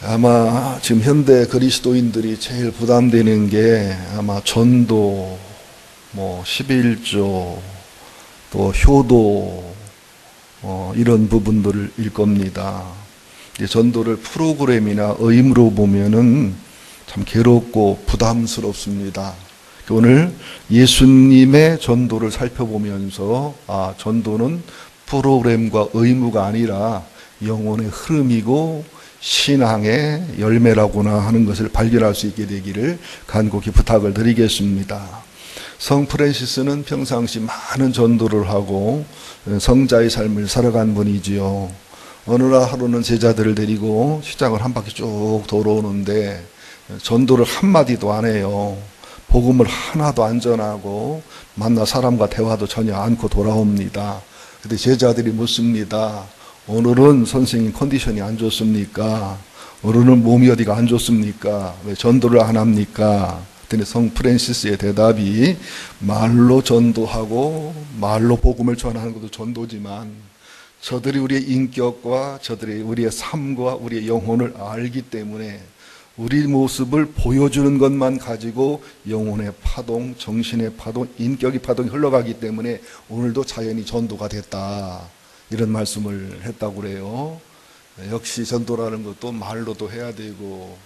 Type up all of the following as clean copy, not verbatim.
아마 지금 현대 그리스도인들이 제일 부담되는 게 아마 전도, 11조, 또 효도, 이런 부분들일 겁니다. 전도를 프로그램이나 의무로 보면은 참 괴롭고 부담스럽습니다. 오늘 예수님의 전도를 살펴보면서 전도는 프로그램과 의무가 아니라 영혼의 흐름이고 신앙의 열매라구나 하는 것을 발견할 수 있게 되기를 간곡히 부탁을 드리겠습니다. 성 프란시스는 평상시 많은 전도를 하고 성자의 삶을 살아간 분이지요. 어느 날 하루는 제자들을 데리고 시장을 한 바퀴 쭉 돌아오는데 전도를 한마디도 안 해요. 복음을 하나도 안 전하고 만나 사람과 대화도 전혀 않고 돌아옵니다. 근데 제자들이 묻습니다. 오늘은 선생님 컨디션이 안 좋습니까? 오늘은 몸이 어디가 안 좋습니까? 왜 전도를 안 합니까? 그랬더니 성 프란시스의 대답이 말로 전도하고 말로 복음을 전하는 것도 전도지만 저들이 우리의 인격과 저들이 우리의 삶과 우리의 영혼을 알기 때문에 우리 모습을 보여주는 것만 가지고 영혼의 파동, 정신의 파동, 인격의 파동이 흘러가기 때문에 오늘도 자연히 전도가 됐다. 이런 말씀을 했다고 그래요. 역시 전도라는 것도 말로도 해야 되고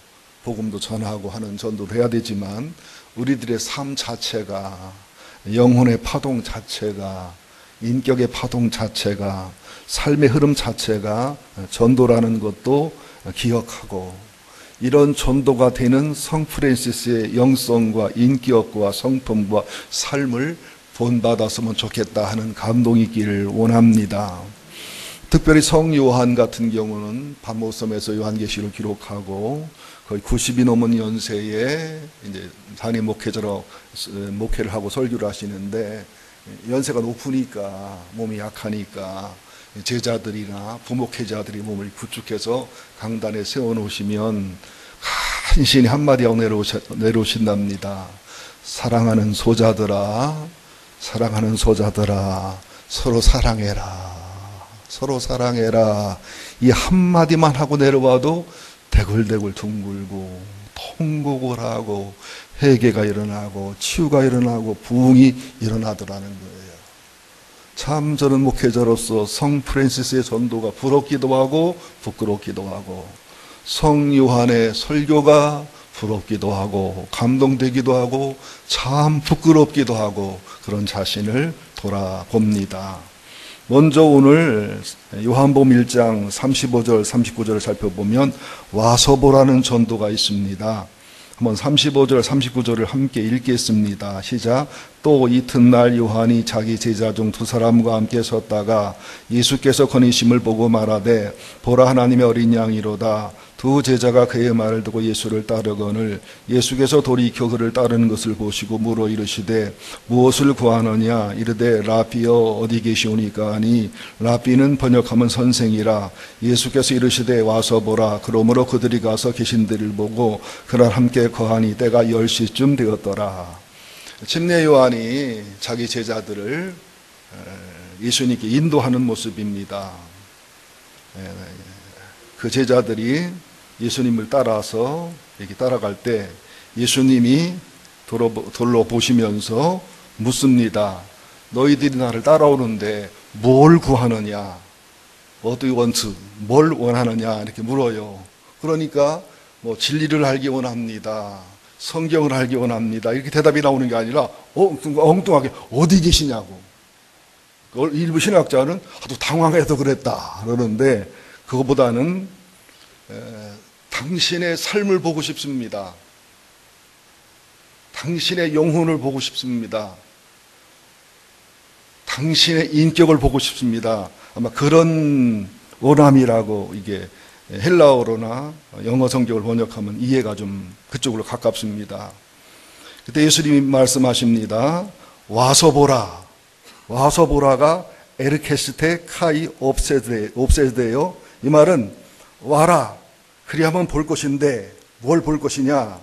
복음도 전하고 하는 전도를 해야 되지만 우리들의 삶 자체가 영혼의 파동 자체가 인격의 파동 자체가 삶의 흐름 자체가 전도라는 것도 기억하고 이런 전도가 되는 성 프란시스의 영성과 인격과 성품과 삶을 본받았으면 좋겠다 하는 감동이 있기를 원합니다. 특별히 성 요한 같은 경우는 반모섬에서 요한계시를 기록하고 거의 90이 넘은 연세에 이제 단임 목회자로 목회를 하고 설교를 하시는데 연세가 높으니까 몸이 약하니까 제자들이나 부목회자들이 몸을 구축해서 강단에 세워놓으시면 간신히 한마디 하고 내려오신답니다. 사랑하는 소자들아, 사랑하는 소자들아, 서로 사랑해라. 서로 사랑해라. 이 한마디만 하고 내려와도 대굴대굴 둥글고 통곡을 하고 회개가 일어나고 치유가 일어나고 부흥이 일어나더라는 거예요. 참 저는 목회자로서 성 프란시스의 전도가 부럽기도 하고 부끄럽기도 하고 성 요한의 설교가 부럽기도 하고 감동되기도 하고 참 부끄럽기도 하고 그런 자신을 돌아봅니다. 먼저 오늘 요한복음 1장 35절 39절을 살펴보면 와서 보라는 전도가 있습니다. 한번 35절 39절을 함께 읽겠습니다. 시작. 또 이튿날 요한이 자기 제자 중 두 사람과 함께 섰다가 예수께서 거니심을 보고 말하되 보라 하나님의 어린 양이로다. 두 제자가 그의 말을 듣고 예수를 따르거늘 예수께서 돌이켜 그를 따르는 것을 보시고 물어 이르시되 무엇을 구하느냐 이르되 라비여 어디 계시오니까 하니 라비는 번역하면 선생이라. 예수께서 이르시되 와서 보라. 그러므로 그들이 가서 계신 데를 보고 그날 함께 거하니 때가 10시쯤 되었더라. 침례 요한이 자기 제자들을 예수님께 인도하는 모습입니다. 그 제자들이 예수님을 따라서 이렇게 따라갈 때 예수님이 둘러보시면서 묻습니다. 너희들이 나를 따라오는데 뭘 구하느냐? What do you want? 뭘 원하느냐? 이렇게 물어요. 그러니까 진리를 알기 원합니다. 성경을 알기 원합니다. 이렇게 대답이 나오는 게 아니라 엉뚱하게 어디 계시냐고. 일부 신학자는 아주 당황해서 그랬다 그러는데 그거보다는 당신의 삶을 보고 싶습니다. 당신의 영혼을 보고 싶습니다. 당신의 인격을 보고 싶습니다. 아마 그런 원함이라고 이게 헬라어로나 영어 성경을 번역하면 이해가 좀 그쪽으로 가깝습니다. 그때 예수님이 말씀하십니다. 와서 보라. 와서 보라가 에르케스테 카이 옵세데요. 이 말은 와라. 그리하면 볼 것인데 뭘 볼 것이냐?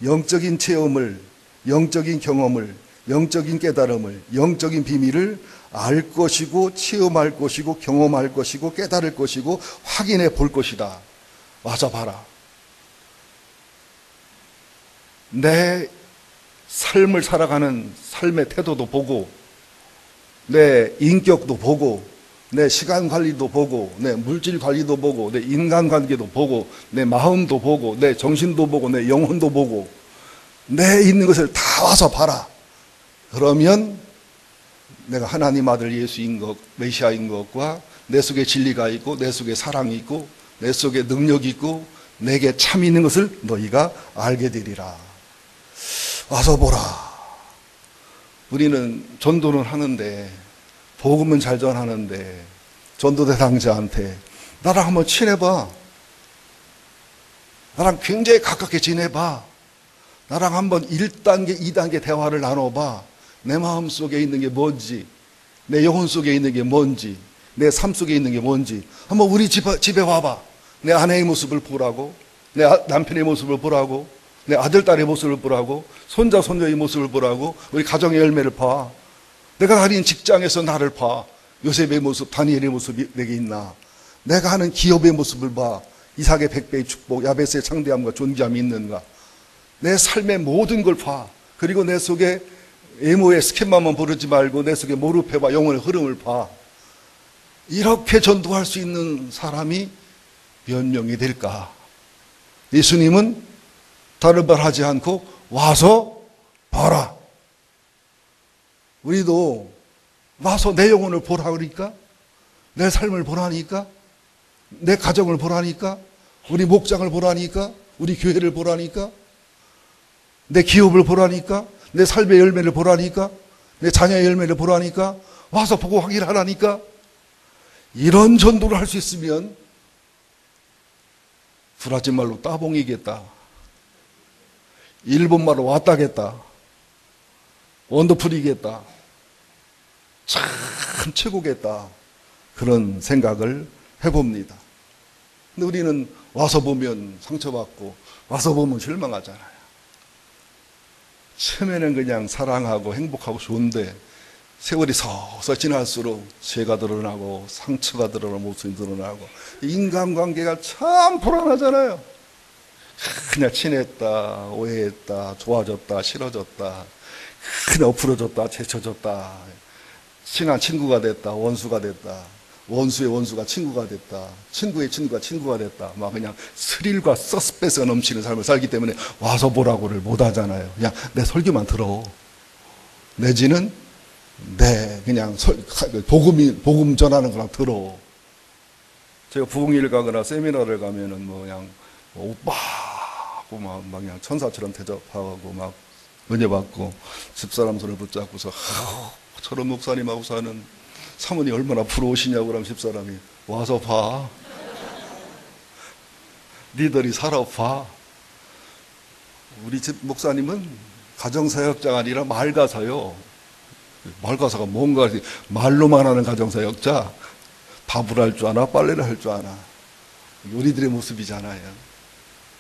영적인 체험을, 영적인 경험을, 영적인 깨달음을, 영적인 비밀을 알 것이고 체험할 것이고 경험할 것이고 깨달을 것이고 확인해 볼 것이다. 와서 봐라. 내 삶을 살아가는 삶의 태도도 보고, 내 인격도 보고, 내 시간 관리도 보고, 내 물질 관리도 보고, 내 인간관계도 보고, 내 마음도 보고, 내 정신도 보고, 내 영혼도 보고, 내 있는 것을 다 와서 봐라. 그러면 내가 하나님 아들 예수인 것, 메시아인 것과 내 속에 진리가 있고, 내 속에 사랑이 있고, 내 속에 능력이 있고, 내게 참 있는 것을 너희가 알게 되리라. 와서 보라. 우리는 전도는 하는데, 복음은 잘 전하는데, 전도 대상자한테 나랑 한번 친해봐. 나랑 굉장히 가깝게 지내봐. 나랑 한번 1단계, 2단계 대화를 나눠봐. 내 마음 속에 있는 게 뭔지, 내 영혼 속에 있는 게 뭔지, 내 삶 속에 있는 게 뭔지 한번 우리 집에 와봐. 내 아내의 모습을 보라고, 내 남편의 모습을 보라고, 내 아들, 딸의 모습을 보라고, 손자, 손녀의 모습을 보라고, 우리 가정의 열매를 봐. 내가 다니는 직장에서 나를 봐. 요셉의 모습, 다니엘의 모습이 내게 있나. 내가 하는 기업의 모습을 봐. 이삭의 100배의 축복, 야베스의 창대함과 존귀함이 있는가. 내 삶의 모든 걸 봐. 그리고 내 속에 외모의 스킨만만 보르지 말고 내 속에 모르페와 영혼의 흐름을 봐. 이렇게 전도할 수 있는 사람이 몇 명이 될까? 예수님은 다른 말 하지 않고 와서 봐라. 우리도 와서 내 영혼을 보라 그러니까, 내 삶을 보라니까, 내 가정을 보라니까, 우리 목장을 보라니까, 우리 교회를 보라니까, 내 기업을 보라니까, 내 삶의 열매를 보라니까, 내 자녀의 열매를 보라니까, 와서 보고 확인하라니까. 이런 전도를 할 수 있으면 브라질 말로 따봉이겠다, 일본 말로 왔다겠다, 원더풀이겠다, 참 최고겠다, 그런 생각을 해봅니다. 근데 우리는 와서 보면 상처받고 와서 보면 실망하잖아요. 처음에는 그냥 사랑하고 행복하고 좋은데 세월이 서서 지날수록 죄가 드러나고 상처가 드러나고 모습이 드러나고 인간관계가 참 불안하잖아요. 그냥 친했다, 오해했다, 좋아졌다, 싫어졌다, 그냥 엎으러졌다, 제쳐졌다, 친한 친구가 됐다, 원수가 됐다, 원수의 원수가 친구가 됐다, 친구의 친구가 친구가 됐다, 막 그냥 스릴과 서스펜스가 넘치는 삶을 살기 때문에 와서 보라고를 못 하잖아요. 그냥 내 설교만 들어. 내지는 그냥 복음 전하는 거랑 들어. 제가 부흥회를 가거나 세미나를 가면은 그냥 오빠하고 막 그냥 천사처럼 대접하고 막 은혜 받고 집사람 손을 붙잡고서 저런 목사님하고 사는 사모님 얼마나 부러우시냐고 그러면 집사람이 와서 봐. 니들이 살아봐. 우리 집 목사님은 가정사역자가 아니라 말가사요. 말가사가 뭔가 말로만 하는 가정사역자. 밥을 할 줄 아나 빨래를 할 줄 아나. 우리들의 모습이잖아요.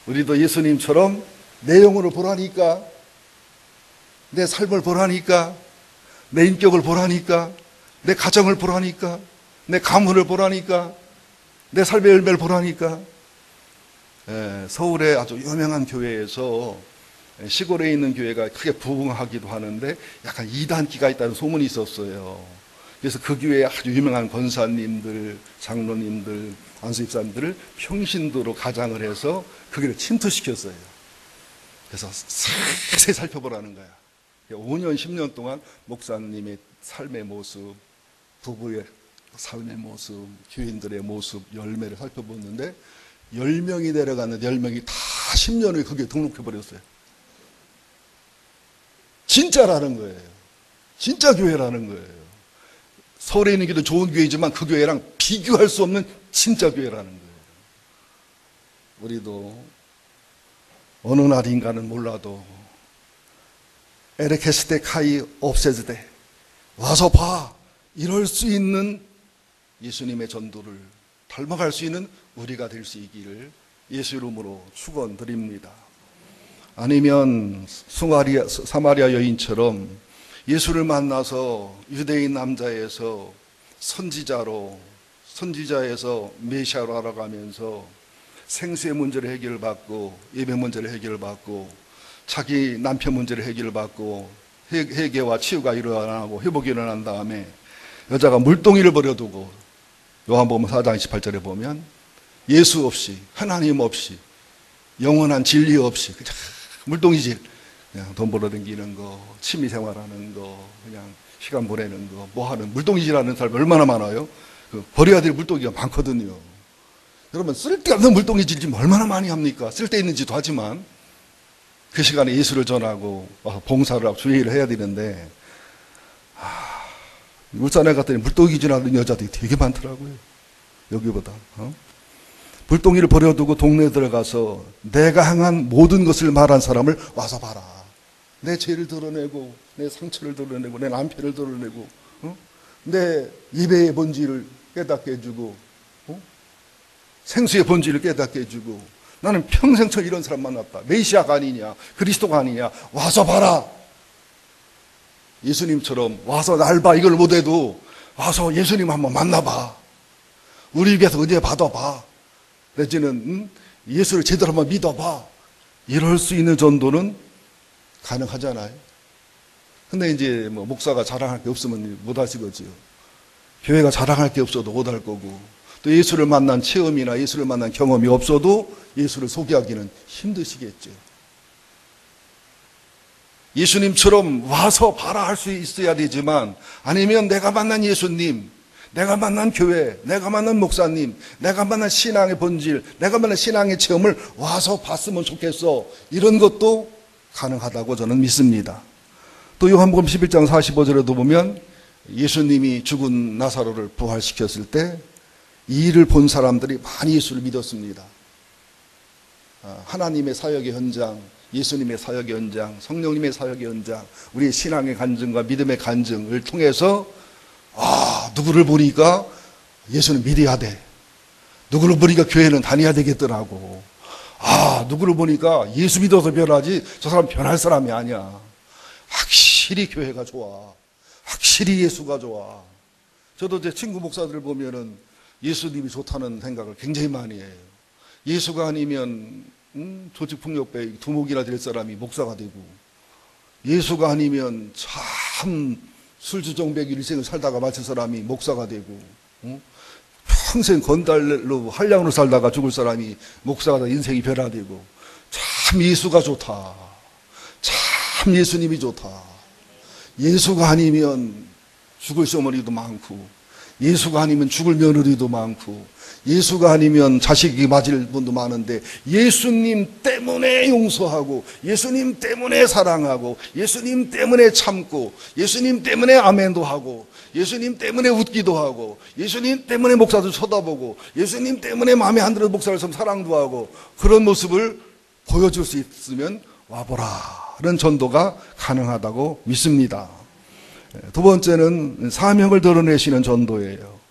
우리도 예수님처럼 내 영혼을 보라니까, 내 삶을 보라니까, 내 인격을 보라니까, 내 가정을 보라니까, 내 가문을 보라니까, 내 삶의 열매를 보라니까. 서울의 아주 유명한 교회에서 시골에 있는 교회가 크게 부흥하기도 하는데 약간 이단기가 있다는 소문이 있었어요. 그래서 그 교회에 아주 유명한 권사님들, 장로님들, 안수집사님들을 평신도로 가장을 해서 그 교회를 침투시켰어요. 그래서 세세히 살펴보라는 거야. 5년, 10년 동안 목사님의 삶의 모습, 부부의 삶의 모습, 교인들의 모습, 열매를 살펴봤는데 10명이 내려갔는데 10명이 다 10년 후에 거기에 등록해버렸어요. 진짜라는 거예요. 진짜 교회라는 거예요. 서울에 있는 교회도 좋은 교회지만 그 교회랑 비교할 수 없는 진짜 교회라는 거예요. 우리도 어느 날인가는 몰라도 에레케스테 카이 옵세즈데 와서 봐, 이럴 수 있는 예수님의 전도를 닮아갈 수 있는 우리가 될 수 있기를 예수 이름으로 축원드립니다. 아니면 사마리아 여인처럼 예수를 만나서 유대인 남자에서 선지자에서 메시아로 알아가면서 생수의 문제를 해결받고 예배 문제를 해결받고 자기 남편 문제를 해결을 받고 회개와 치유가 일어나고 회복이 일어난 다음에 여자가 물동이를 버려두고 요한복음 4장 28절에 보면 예수 없이 하나님 없이 영원한 진리 없이 그냥 물동이질, 그냥 돈 벌어다니는 거, 취미 생활하는 거, 그냥 시간 보내는 거, 뭐 하는 물동이질하는 사람이 얼마나 많아요. 버려야 될 물동이가 많거든요. 여러분, 쓸데없는 물동이질 얼마나 많이 합니까? 쓸데있는 짓도 하지만 그 시간에 예수를 전하고 봉사를 하고 주의를 해야 되는데, 울산에 갔더니 물동이질하는 여자들이 되게 많더라고요. 여기보다. 물동이를 버려두고 동네에 들어가서 내가 향한 모든 것을 말한 사람을 와서 봐라. 내 죄를 드러내고 내 상처를 드러내고 내 남편을 드러내고 내 입의 본질을 깨닫게 해주고 생수의 본질을 깨닫게 해주고, 나는 평생처럼 이런 사람 만났다. 메시아가 아니냐, 그리스도가 아니냐, 와서 봐라. 예수님처럼 와서 날 봐, 이걸 못해도 와서 예수님 한번 만나봐. 우리 위해서 은혜 받아봐. 내지는 예수를 제대로 한번 믿어봐. 이럴 수 있는 전도는 가능하잖아요. 근데 이제 뭐 목사가 자랑할 게 없으면 못 하시거지요. 교회가 자랑할 게 없어도 못 할 거고, 또 예수를 만난 체험이나 예수를 만난 경험이 없어도 예수를 소개하기는 힘드시겠죠. 예수님처럼 와서 봐라 할 수 있어야 되지만, 아니면 내가 만난 예수님, 내가 만난 교회, 내가 만난 목사님, 내가 만난 신앙의 본질, 내가 만난 신앙의 체험을 와서 봤으면 좋겠어. 이런 것도 가능하다고 저는 믿습니다. 또 요한복음 11장 45절에도 보면 예수님이 죽은 나사로를 부활시켰을 때 이 일을 본 사람들이 많이 예수를 믿었습니다. 하나님의 사역의 현장, 예수님의 사역의 현장, 성령님의 사역의 현장, 우리의 신앙의 간증과 믿음의 간증을 통해서 누구를 보니까 예수는 믿어야 돼. 누구를 보니까 교회는 다녀야 되겠더라고. 누구를 보니까 예수 믿어서 변하지 저 사람 변할 사람이 아니야. 확실히 교회가 좋아. 확실히 예수가 좋아. 저도 제 친구 목사들을 보면은 예수님이 좋다는 생각을 굉장히 많이 해요. 예수가 아니면 조직폭력배 두목이나 될 사람이 목사가 되고, 예수가 아니면 참 술주정뱅이 일생을 살다가 마칠 사람이 목사가 되고, 평생 건달로 한량으로 살다가 죽을 사람이 목사가 돼 인생이 변화되고, 참 예수가 좋다. 참 예수님이 좋다. 예수가 아니면 죽을 시어머니도 많고, 예수가 아니면 죽을 며느리도 많고, 예수가 아니면 자식이 맞을 분도 많은데 예수님 때문에 용서하고, 예수님 때문에 사랑하고, 예수님 때문에 참고, 예수님 때문에 아멘도 하고, 예수님 때문에 웃기도 하고, 예수님 때문에 목사도 쳐다보고, 예수님 때문에 마음에 안 들어서 목사를 좀 사랑도 하고, 그런 모습을 보여줄 수 있으면 와보라. 그런 전도가 가능하다고 믿습니다. 두 번째는 사명을 드러내시는 전도예요.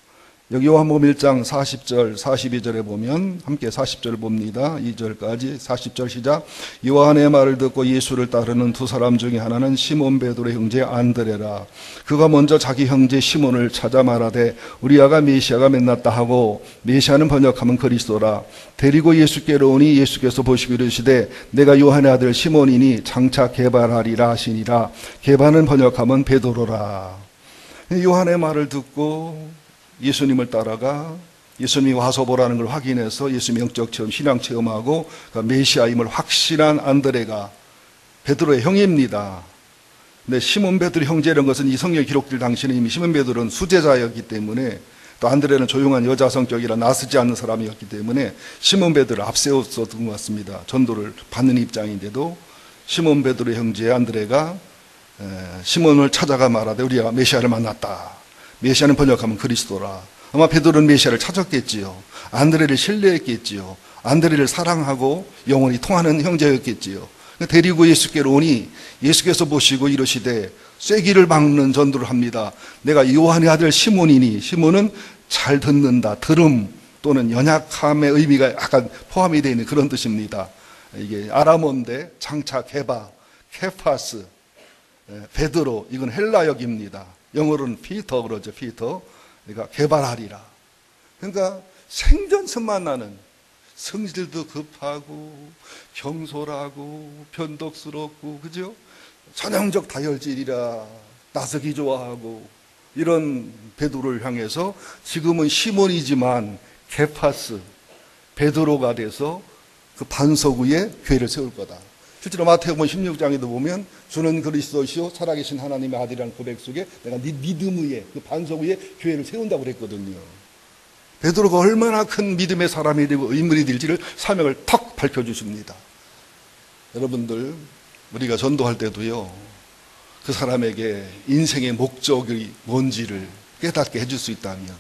여기 요한복음 1장 40절, 42절에 보면 함께 40절 봅니다. 2절까지 40절 시작. 요한의 말을 듣고 예수를 따르는 두 사람 중에 하나는 시몬 베드로의 형제 안드레라. 그가 먼저 자기 형제 시몬을 찾아 말하되 우리아가 메시아가 만났다 하고, 메시아는 번역하면 그리스도라. 데리고 예수께로 오니 예수께서 보시고 이르시되 내가 요한의 아들 시몬이니 장차 게발하리라 하시니라. 게발은 번역하면 베드로라. 요한의 말을 듣고 예수님을 따라가 예수님이 와서 보라는 걸 확인해서 예수님 영적 체험, 신앙 체험하고 메시아임을 확신한 안드레가 베드로의 형입니다. 근데 시몬 베드로 형제라는 것은 이 성경에 기록될 당시에는 이미 시몬 베드로는 수제자였기 때문에, 또 안드레는 조용한 여자 성격이라 나서지 않는 사람이었기 때문에 시몬 베드로를 앞세웠던 것 같습니다. 전도를 받는 입장인데도 시몬 베드로 형제 안드레가 시몬을 찾아가 말하되 우리가 메시아를 만났다. 메시아는 번역하면 그리스도라. 아마 베드로는 메시아를 찾았겠지요. 안드레를 신뢰했겠지요. 안드레를 사랑하고 영원히 통하는 형제였겠지요. 데리고 예수께로 오니 예수께서 보시고 이르시되 쐐기를 막는 전도를 합니다. 내가 요한의 아들 시몬이니, 시몬은 잘 듣는다, 들음 또는 연약함의 의미가 약간 포함이 되어 있는 그런 뜻입니다. 이게 아람어인데 장차 게바, 케파스, 베드로, 이건 헬라역입니다. 영어로는 피터 그러죠. 피터. 그러니까 개발하리라. 그러니까 생전처럼 만나는, 성질도 급하고 경솔하고 변덕스럽고, 그죠? 전형적 다혈질이라 나서기 좋아하고, 이런 베드로를 향해서 지금은 시몬이지만 게파스, 베드로가 돼서 그 반석 위에 교회를 세울 거다. 실제로 마태복음 16장에도 보면 주는 그리스도시요 살아계신 하나님의 아들이라는 고백 속에 내가 네 믿음 위에, 그 반석 위에 교회를 세운다고 그랬거든요. 베드로가 얼마나 큰 믿음의 사람이 되고 의문이 될지를 사명을 탁 밝혀주십니다. 여러분들, 우리가 전도할 때도요, 그 사람에게 인생의 목적이 뭔지를 깨닫게 해줄 수 있다면,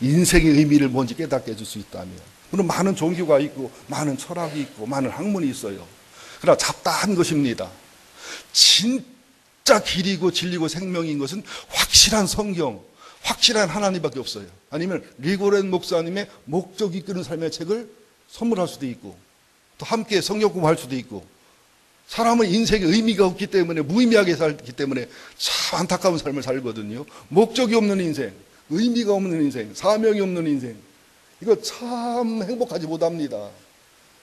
인생의 의미를 뭔지 깨닫게 해줄 수 있다면, 물론 많은 종교가 있고 많은 철학이 있고 많은 학문이 있어요. 그러나 잡다한 것입니다. 진짜 길이고 진리고 생명인 것은 확실한 성경, 확실한 하나님밖에 없어요. 아니면 리고렌 목사님의 목적 이끄는 삶의 책을 선물할 수도 있고, 또 함께 성경 공부할 수도 있고, 사람은 인생에 의미가 없기 때문에, 무의미하게 살기 때문에 참 안타까운 삶을 살거든요. 목적이 없는 인생, 의미가 없는 인생, 사명이 없는 인생, 이거 참 행복하지 못합니다.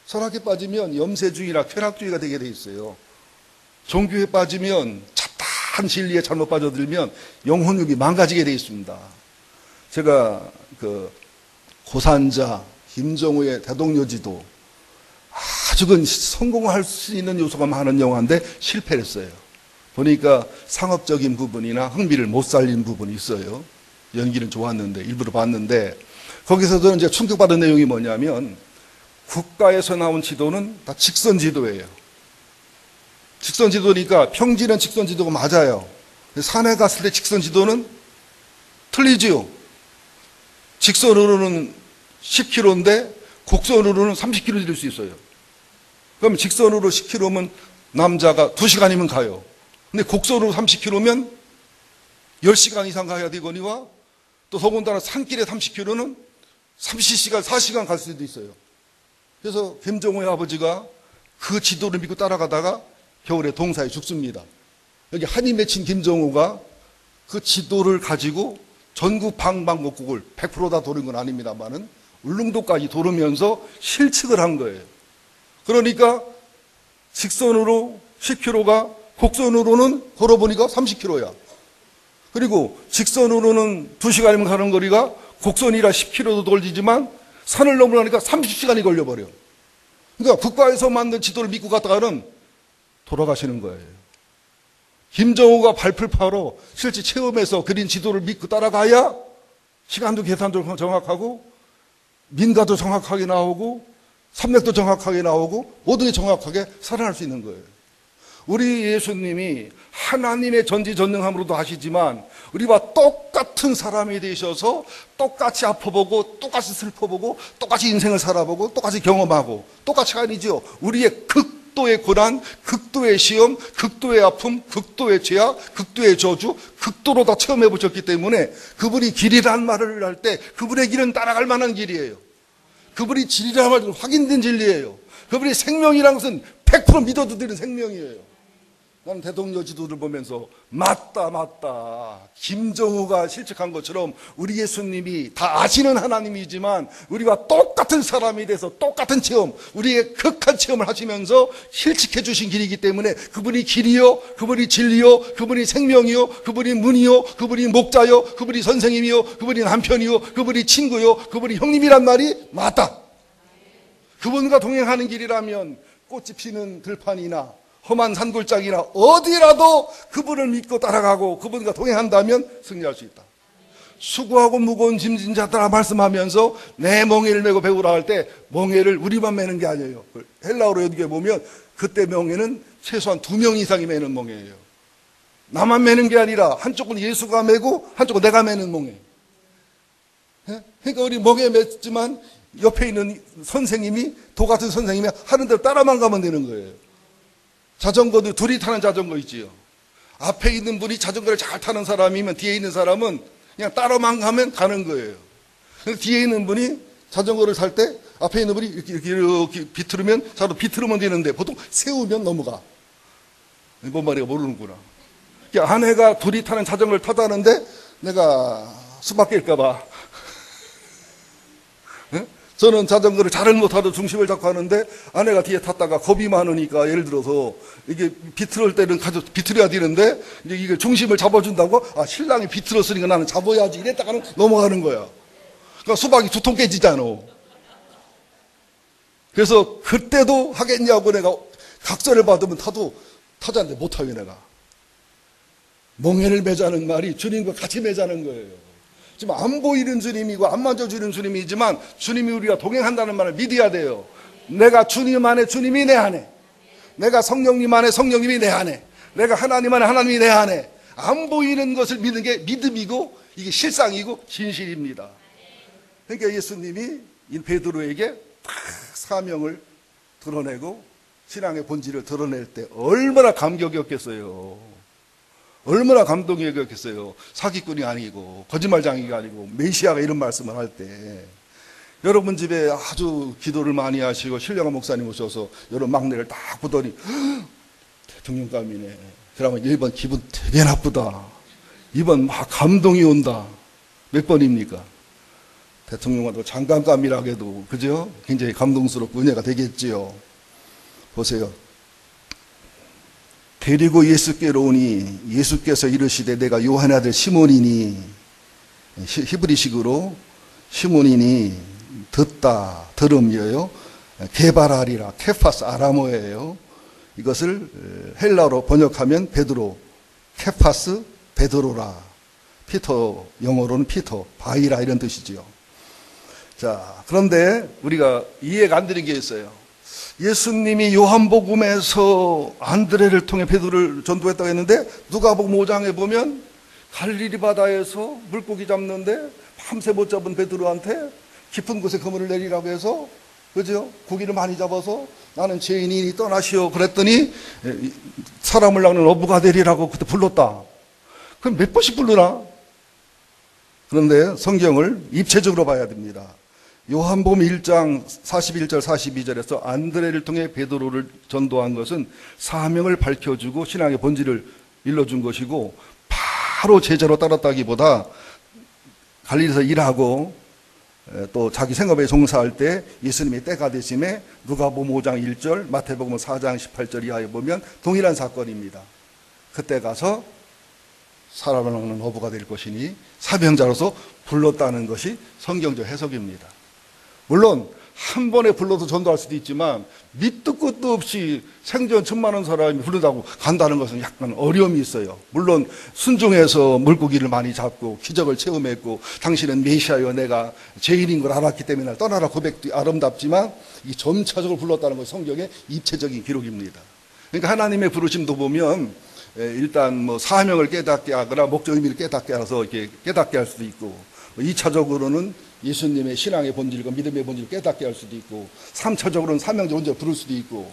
철학에 빠지면 염세주의나 쾌락주의가 되게 돼 있어요. 종교에 빠지면, 잡다한 진리에 잘못 빠져들면 영혼육이 망가지게 돼 있습니다. 제가 그 고산자 김정우의 대동여지도 아주 성공할 수 있는 요소가 많은 영화인데 실패를 했어요. 보니까 상업적인 부분이나 흥미를 못 살린 부분이 있어요. 연기는 좋았는데, 일부러 봤는데, 거기서도 이제 충격받은 내용이 뭐냐면, 국가에서 나온 지도는 다 직선 지도예요. 직선 지도니까 평지는 직선 지도가 맞아요. 산에 갔을 때 직선 지도는 틀리지요. 직선으로는 10km인데 곡선으로는 30km 될 수 있어요. 그럼 직선으로 10km면 남자가 2시간이면 가요. 근데 곡선으로 30km면 10시간 이상 가야 되거니와, 또 더군다나 산길에 30km는 30시간, 4시간 갈 수도 있어요. 그래서 김정우의 아버지가 그 지도를 믿고 따라가다가 겨울에 동사에 죽습니다. 여기 한이 맺힌 김정우가 그 지도를 가지고 전국 방방곡곡을 100% 다 도는 건 아닙니다만은 울릉도까지 도르면서 실측을 한 거예요. 그러니까 직선으로 10km가 곡선으로는 걸어보니까 30km야. 그리고 직선으로는 2시간이면 가는 거리가 곡선이라 10km도 돌리지만 산을 넘으려니까 30시간이 걸려버려. 그러니까 국가에서 만든 지도를 믿고 갔다가는 돌아가시는 거예요. 김정우가 발풀파로 실제 체험해서 그린 지도를 믿고 따라가야 시간도 계산도 정확하고 민가도 정확하게 나오고 산맥도 정확하게 나오고 모든 게 정확하게 살아날 수 있는 거예요. 우리 예수님이 하나님의 전지전능함으로도 하시지만 우리와 똑같은 사람이 되셔서 똑같이 아파보고 똑같이 슬퍼보고 똑같이 인생을 살아보고 똑같이 경험하고, 똑같이가 아니죠. 우리의 극도의 고난, 극도의 시험, 극도의 아픔, 극도의 죄악, 극도의 저주, 극도로 다 체험해 보셨기 때문에 그분이 길이란 말을 할 때 그분의 길은 따라갈 만한 길이에요. 그분이 진리라는 말은 확인된 진리예요. 그분이 생명이라는 것은 100% 믿어도 되는 생명이에요. 나는 대동여 지도를 보면서 맞다. 김정우가 실측한 것처럼 우리 예수님이 다 아시는 하나님이지만 우리와 똑같은 사람이 돼서 똑같은 체험, 우리의 극한 체험을 하시면서 실측해 주신 길이기 때문에 그분이 길이요, 그분이 진리요, 그분이 생명이요, 그분이 문이요, 그분이 목자요, 그분이 선생님이요, 그분이 남편이요, 그분이 친구요, 그분이 형님이란 말이 맞다. 그분과 동행하는 길이라면 꽃이 피는 들판이나 험한 산골짜기나 어디라도 그분을 믿고 따라가고 그분과 동행한다면 승리할 수 있다. 수고하고 무거운 짐진 자들아 말씀하면서 내 멍에를 메고 배우라 할 때 멍에를 우리만 메는 게 아니에요. 헬라어로 여기에 보면 그때 멍에는 최소한 2명 이상이 메는 멍에예요. 나만 메는 게 아니라 한쪽은 예수가 메고 한쪽은 내가 메는 멍에. 그러니까 우리 멍에 맸지만 옆에 있는 선생님이, 도 같은 선생님이 하는 대로 따라만 가면 되는 거예요. 자전거도 둘이 타는 자전거 있지요. 앞에 있는 분이 자전거를 잘 타는 사람이면 뒤에 있는 사람은 그냥 따라만 가면 가는 거예요. 뒤에 있는 분이 자전거를 탈 때 앞에 있는 분이 이렇게 비틀으면 자도 비틀으면 되는데 보통 세우면 넘어가. 뭔 말이야 모르는구나. 아내가 둘이 타는 자전거를 타다는데 내가 숨 막힐까 봐 저는 자전거를 잘은 못하도 중심을 잡고 하는데 아내가 뒤에 탔다가 겁이 많으니까 예를 들어서 이게 비틀을 때는 비틀어야 되는데 이제 이게 중심을 잡아준다고 신랑이 비틀었으니까 나는 잡아야지 이랬다가는 넘어가는 거야. 그러니까 수박이 두 통 깨지잖아. 그래서 그때도 하겠냐고 내가 각서를 받으면 타지 않는데 못하게 내가. 멍에를 매자는 말이 주님과 같이 매자는 거예요. 지금 안 보이는 주님이고 안 만져주는 주님이지만 주님이 우리가 동행한다는 말을 믿어야 돼요. 내가 주님 안에 주님이 내 안에, 내가 성령님 안에 성령님이 내 안에, 내가 하나님 안에 하나님이 내 안에. 안 보이는 것을 믿는 게 믿음이고 이게 실상이고 진실입니다. 그러니까 예수님이 이 베드로에게 사명을 드러내고 신앙의 본질을 드러낼 때 얼마나 감격이었겠어요. 얼마나 감동이었겠어요. 사기꾼이 아니고 거짓말장이가 아니고 메시아가 이런 말씀을 할 때 여러분 집에 아주 기도를 많이 하시고 신령한 목사님 오셔서 여러분 막내를 딱 보더니 대통령감이네. 그러면 1번 기분 되게 나쁘다. 2번 막 감동이 온다. 몇 번입니까? 대통령과도 장관감이라 해도 그죠? 굉장히 감동스럽고 은혜가 되겠지요. 보세요. 데리고 예수께로 오니 예수께서 이르시되 내가 요한의 아들 시몬이니, 히브리식으로 시몬이니 듣다, 들음이에요. 개발하리라, 케파스 아람어예요. 이것을 헬라어로 번역하면 베드로, 케파스 베드로라. 피터, 영어로는 피터, 바이라 이런 뜻이지요. 자, 그런데 우리가 이해가 안 되는 게 있어요. 예수님이 요한복음에서 안드레를 통해 베드로를 전도했다고 했는데 누가복음 5장에 보면 갈릴리 바다에서 물고기 잡는데 밤새 못 잡은 베드로한테 깊은 곳에 그물을 내리라고 해서 그죠? 고기를 많이 잡아서 나는 죄인이니 떠나시오 그랬더니 사람을 낚는 어부가 되리라고 그때 불렀다. 그럼 몇 번씩 부르나? 그런데 성경을 입체적으로 봐야 됩니다. 요한복음 1장 41절 42절에서 안드레를 통해 베드로를 전도한 것은 사명을 밝혀주고 신앙의 본질을 일러준 것이고 바로 제자로 따랐다기보다 갈릴리에서 일하고 또 자기 생업에 종사할 때 예수님의 때가 되심에 누가복음 5장 1절 마태복음 4장 18절 이하에 보면 동일한 사건입니다. 그때 가서 사람을 낚는 어부가 될 것이니 사명자로서 불렀다는 것이 성경적 해석입니다. 물론 한 번에 불러서 전도할 수도 있지만 밑도 끝도 없이 생전 천만원 사람이 부르다고 간다는 것은 약간 어려움이 있어요. 물론 순종해서 물고기를 많이 잡고 기적을 체험했고 당신은 메시아여 내가 죄인인 걸 알았기 때문에 날 떠나라 고백도 아름답지만 이 점차적으로 불렀다는 것이 성경의 입체적인 기록입니다. 그러니까 하나님의 부르심도 보면 일단 뭐 사명을 깨닫게 하거나 목적 의미를 깨닫게 해서 이렇게 깨닫게 할 수도 있고 2차적으로는 예수님의 신앙의 본질과 믿음의 본질을 깨닫게 할 수도 있고 3차적으로는 사명자 혼자 부를 수도 있고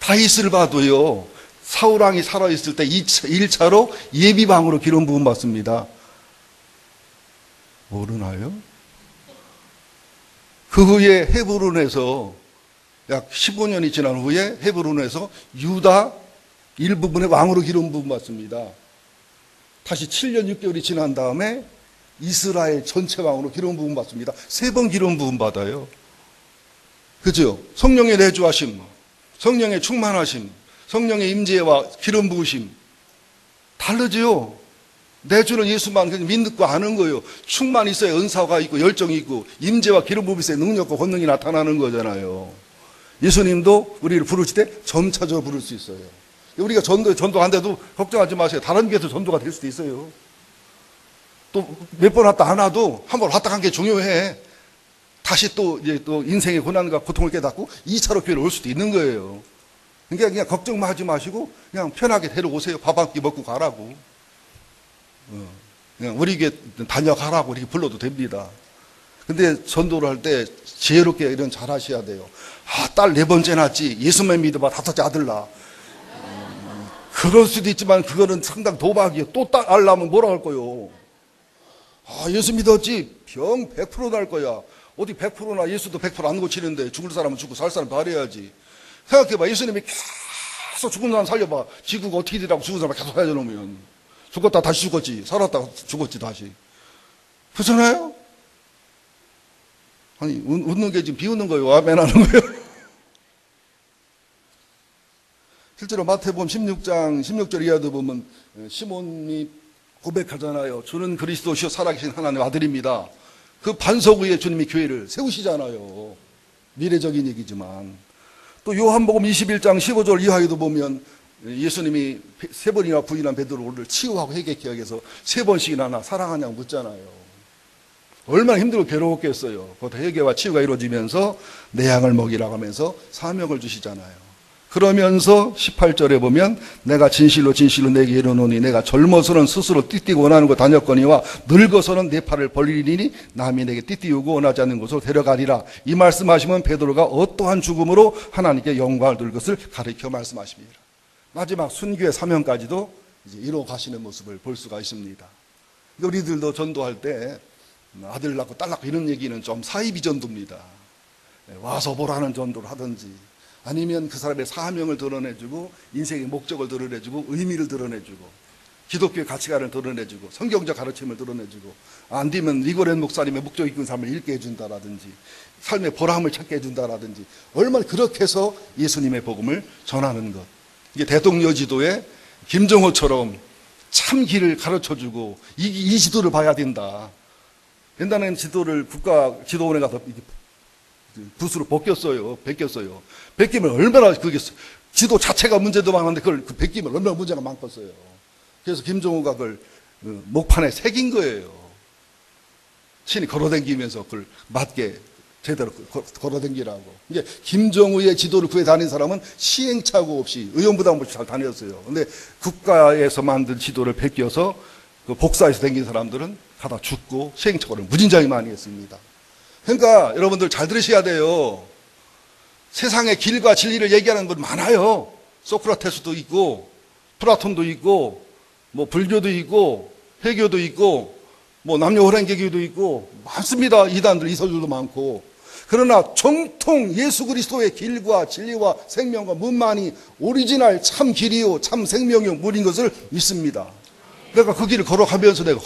다윗을 봐도요 사울왕이 살아있을 때 1차로 예비방으로 기름 부음 받습니다. 모르나요? 그 후에 헤브론에서 약 15년이 지난 후에 헤브론에서 유다 일부분의 왕으로 기름 부음 받습니다. 다시 7년 6개월이 지난 다음에 이스라엘 전체 왕으로 기름 부음 받습니다. 3번 기름 부음 받아요. 그죠? 성령의 내주하심, 성령의 충만하심, 성령의 임재와 기름 부으심 다르죠. 내주는 예수만 믿고 아는 거예요. 충만이 있어야 은사가 있고 열정이 있고 임재와 기름 부음이 있어야 능력과 권능이 나타나는 거잖아요. 예수님도 우리를 부르실 때 점차적으로 부를 수 있어요. 우리가 전도한데도 걱정하지 마세요. 다른 교회에서 전도가 될 수도 있어요. 또 몇 번 왔다 안 와도 한 번 왔다 간 게 중요해. 다시 또 이제 또 인생의 고난과 고통을 깨닫고 2차로 교회를 올 수도 있는 거예요. 그러니까 그냥 걱정만 하지 마시고 그냥 편하게 데려오세요. 밥 한 끼 먹고 가라고. 그냥 우리 교회 다녀가라고 이렇게 불러도 됩니다. 근데 전도를 할 때 지혜롭게 이런 잘 하셔야 돼요. 딸 4번째 낳았지. 예수만 믿어봐. 5째 아들 낳아. 그럴 수도 있지만 그거는 상당 도박이에요. 또 딸 낳으면 뭐라 할 거요. 예수 믿었지? 병 100% 날 거야. 어디 100%나 예수도 100% 안 고치는데 죽을 사람은 죽고 살 사람 바래야지. 생각해봐. 예수님이 계속 죽은 사람 살려봐. 지구가 어떻게 되라고 죽은 사람 계속 살려놓으면. 죽었다 다시 죽었지. 살았다 죽었지 다시. 그렇잖아요? 아니, 웃는 게 지금 비웃는 거예요? 아멘 하는 거예요? 실제로 마태복음 16장 16절 이하도 보면 시몬이 고백하잖아요. 주는 그리스도시요 살아계신 하나님의 아들입니다. 그 반석 위에 주님이 교회를 세우시잖아요. 미래적인 얘기지만. 또 요한복음 21장 15절 이하에도 보면 예수님이 세 번이나 부인한 베드로를 치유하고 회개케 하기 위해서 세 번씩이나 나 사랑하냐고 묻잖아요. 얼마나 힘들고 괴로웠겠어요. 그 회개와 치유가 이루어지면서 내 양을 먹이라고 하면서 사명을 주시잖아요. 그러면서 18절에 보면 내가 진실로 진실로 내게 이르노니 내가 젊어서는 스스로 띠띠고 원하는 곳 다녔거니와 늙어서는 내 팔을 벌리리니 남이 내게 띠띠우고 원하지 않는 곳으로 데려가리라. 이 말씀하시면 베드로가 어떠한 죽음으로 하나님께 영광을 돌 것을 가르쳐 말씀하십니다. 마지막 순교의 사명까지도 이제 이루어 가시는 모습을 볼 수가 있습니다. 우리들도 전도할 때 아들 낳고 딸 낳고 이런 얘기는 좀 사이비 전도입니다. 와서 보라는 전도를 하든지 아니면 그 사람의 사명을 드러내주고 인생의 목적을 드러내주고 의미를 드러내주고 기독교의 가치관을 드러내주고 성경적 가르침을 드러내주고 안 되면 리고렌 목사님의 목적 있는 삶을 읽게 해준다라든지 삶의 보람을 찾게 해준다라든지 얼마나 그렇게 해서 예수님의 복음을 전하는 것. 이게 대통령 지도에 김정호처럼 참 길을 가르쳐주고 이 지도를 봐야 된다. 옛날에는 지도를 국가 지도원에 가서 붓으로 벗겼어요. 벗기면 얼마나 그게 지도 자체가 문제도 많은데 그걸 벗기면 얼마나 문제가 많겠어요. 그래서 김정우가 그걸 목판에 새긴 거예요. 신이 걸어다니면서 그걸 맞게 제대로 걸어다니라고. 이제 김정우의 지도를 구해 다닌 사람은 시행착오 없이 의원부담 없이 잘 다녔어요. 근데 국가에서 만든 지도를 벗겨서 그 복사해서 다닌 사람들은 가다 죽고 시행착오를 무진장이 많이 했습니다. 그러니까 여러분들 잘 들으셔야 돼요. 세상의 길과 진리를 얘기하는 분 많아요. 소크라테스도 있고 플라톤도 있고 뭐 불교도 있고 회교도 있고 뭐 남녀호랭개교도 있고 많습니다. 이단들 이설들도 많고. 그러나 정통 예수 그리스도의 길과 진리와 생명과 문만이 오리지널 참 길이요 참 생명이요 물인 것을 믿습니다. 내가 그 길을 걸어가면서 내가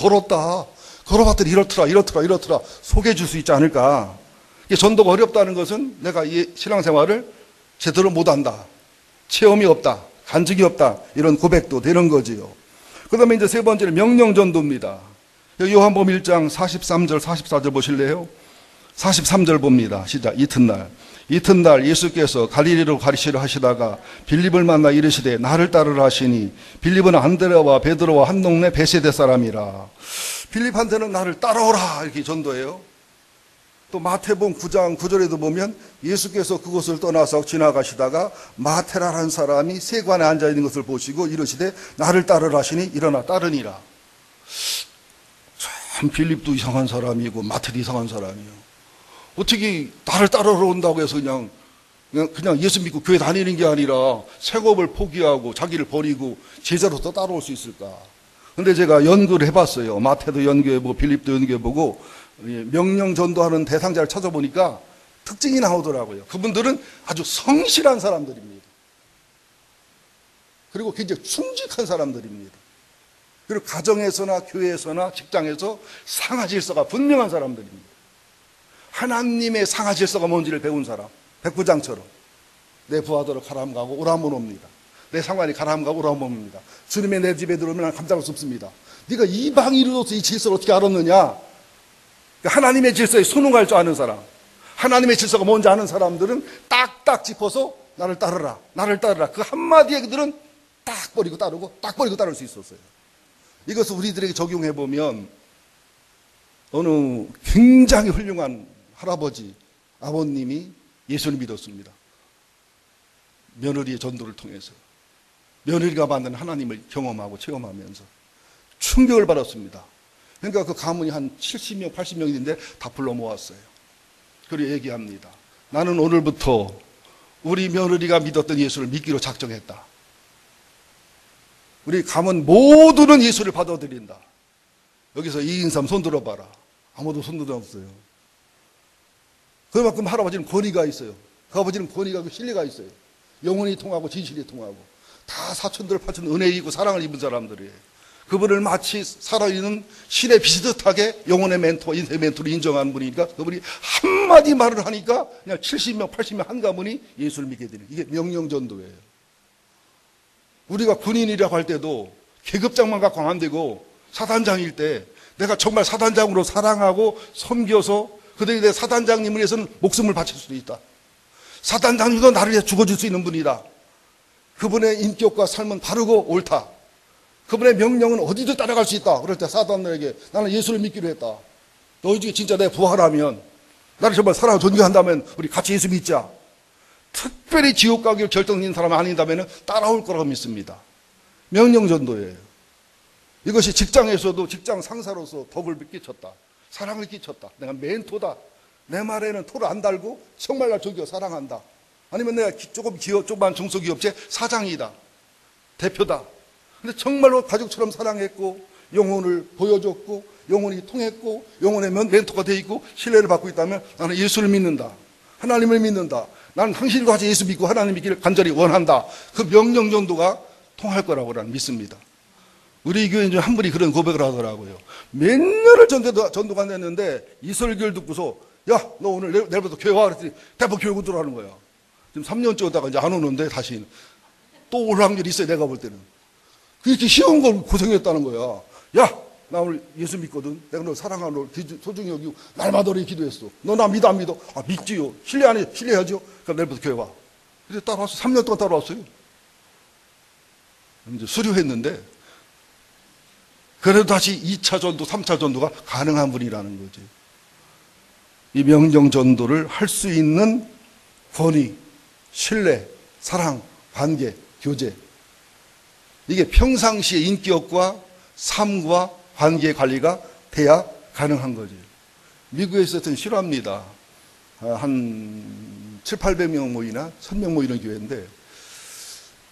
걸어봤더니 이렇더라 소개해 줄 수 있지 않을까. 전도가 어렵다는 것은 내가 이 신앙생활을 제대로 못한다, 체험이 없다, 간증이 없다, 이런 고백도 되는 거지요. 그 다음에 이제 세 번째는 명령전도입니다. 요한복음 1장 43절 44절 보실래요? 43절 봅니다. 시작. 이튿날 예수께서 갈릴리로 가시려 하시다가 빌립을 만나 이르시되 나를 따르라 하시니 빌립은 안드레와 베드로와 한 동네 베세대 사람이라. 빌립한테는 나를 따라오라 이렇게 전도해요. 또 마태복음 9장 9절에도 보면 예수께서 그곳을 떠나서 지나가시다가 마테라라는 사람이 세관에 앉아있는 것을 보시고 이르시되 나를 따르라 하시니 일어나 따르니라. 참 빌립도 이상한 사람이고 마테도 이상한 사람이요. 어떻게 나를 따르러 온다고 해서 그냥 예수 믿고 교회 다니는 게 아니라 색업을 포기하고 자기를 버리고 제자로서 따라올 수 있을까? 근데 제가 연구를 해봤어요. 마태도 연구해보고 빌립도 연구해보고 명령 전도하는 대상자를 찾아보니까 특징이 나오더라고요. 그분들은 아주 성실한 사람들입니다. 그리고 굉장히 충직한 사람들입니다. 그리고 가정에서나 교회에서나 직장에서 상하 질서가 분명한 사람들입니다. 하나님의 상하 질서가 뭔지를 배운 사람, 백부장처럼 내 부하들을 가라함 가고 오라면 옵니다. 내 상관이 가라함 가고 오라면 옵니다. 주님의 내 집에 들어오면 난 감당할 수 없습니다. 네가 이방인으로서 이 질서를 어떻게 알았느냐? 하나님의 질서에 순응할 줄 아는 사람, 하나님의 질서가 뭔지 아는 사람들은 딱딱 짚어서 나를 따르라 그 한마디에 그들은 딱 버리고 따르고 딱 버리고 따를 수 있었어요. 이것을 우리들에게 적용해보면 어느 굉장히 훌륭한 할아버지, 아버님이 예수를 믿었습니다. 며느리의 전도를 통해서 며느리가 만든 하나님을 경험하고 체험하면서 충격을 받았습니다. 그러니까 그 가문이 한 70명, 80명인데 다 불러 모았어요. 그리고 얘기합니다. 나는 오늘부터 우리 며느리가 믿었던 예수를 믿기로 작정했다. 우리 가문 모두는 예수를 받아들인다. 여기서 2인 3 손 들어봐라. 아무도 손 들어없어요. 그만큼 할아버지는 권위가 있어요. 그 아버지는 권위가 있고 신뢰가 있어요. 영혼이 통하고 진실이 통하고 다 사촌들 파촌 은혜 있고 사랑을 입은 사람들이에요. 그분을 마치 살아있는 신의 비슷하게 영혼의 멘토, 인생의 멘토를 인정하는 분이니까 그분이 한마디 말을 하니까 그냥 70명, 80명 한 가문이 예수를 믿게 되는, 이게 명령전도예요. 우리가 군인이라고 할 때도 계급장만 갖고 안 되고 사단장일 때 내가 정말 사단장으로 사랑하고 섬겨서 그들이 내 사단장님을 위해서는 목숨을 바칠 수도 있다. 사단장님도 나를 위해 죽어줄 수 있는 분이다. 그분의 인격과 삶은 바르고 옳다. 그분의 명령은 어디도 따라갈 수 있다. 그럴 때 사단들에게 나는 예수를 믿기로 했다. 너희 중에 진짜 내 부하라면, 나를 정말 사랑하고 존경한다면 우리 같이 예수 믿자. 특별히 지옥 가기를 결정짓는 사람이 아닌다면 따라올 거라고 믿습니다. 명령전도예요. 이것이 직장에서도 직장 상사로서 덕을 끼쳤다. 사랑을 끼쳤다. 내가 멘토다. 내 말에는 토를 안 달고 정말 날 존경 사랑한다. 아니면 내가 조금 조그만 중소기업체 사장이다. 대표다. 근데 정말로 가족처럼 사랑했고 영혼을 보여줬고 영혼이 통했고 영혼의 멘토가 돼 있고 신뢰를 받고 있다면 나는 예수를 믿는다. 하나님을 믿는다. 나는 당신과 같이 예수 믿고 하나님 믿기를 간절히 원한다. 그 명령전도가 통할 거라고 나는 믿습니다. 우리 교회 중에 한 분이 그런 고백을 하더라고요. 몇 년을 전도가 안 됐는데 이 설교를 듣고서 야, 너 오늘 내일부터 교회 와. 그랬더니 대포 교회 오더라는 거야. 지금 3년째 오다가 이제 안 오는데 다시 또 올 확률이 있어요. 내가 볼 때는. 그렇게 쉬운 걸 고생했다는 거야. 야, 나 오늘 예수 믿거든. 내가 너 사랑하고 소중히 여기고 날마다 우리 기도했어. 너 나 믿어 안 믿어? 아, 믿지요. 신뢰 안 해? 신뢰하죠. 그럼 내일부터 교회 와. 그래서 따라왔어. 3년 동안 따라왔어요. 이제 수료했는데 그래도 다시 2차 전도, 3차 전도가 가능한 분이라는 거지. 이 명령 전도를 할 수 있는 권위, 신뢰, 사랑, 관계, 교제. 이게 평상시의 인격과 삶과 관계 관리가 돼야 가능한 거죠. 미국에 있었던 실화입니다. 한 7, 800명 모이나 1000명 모이는 교회인데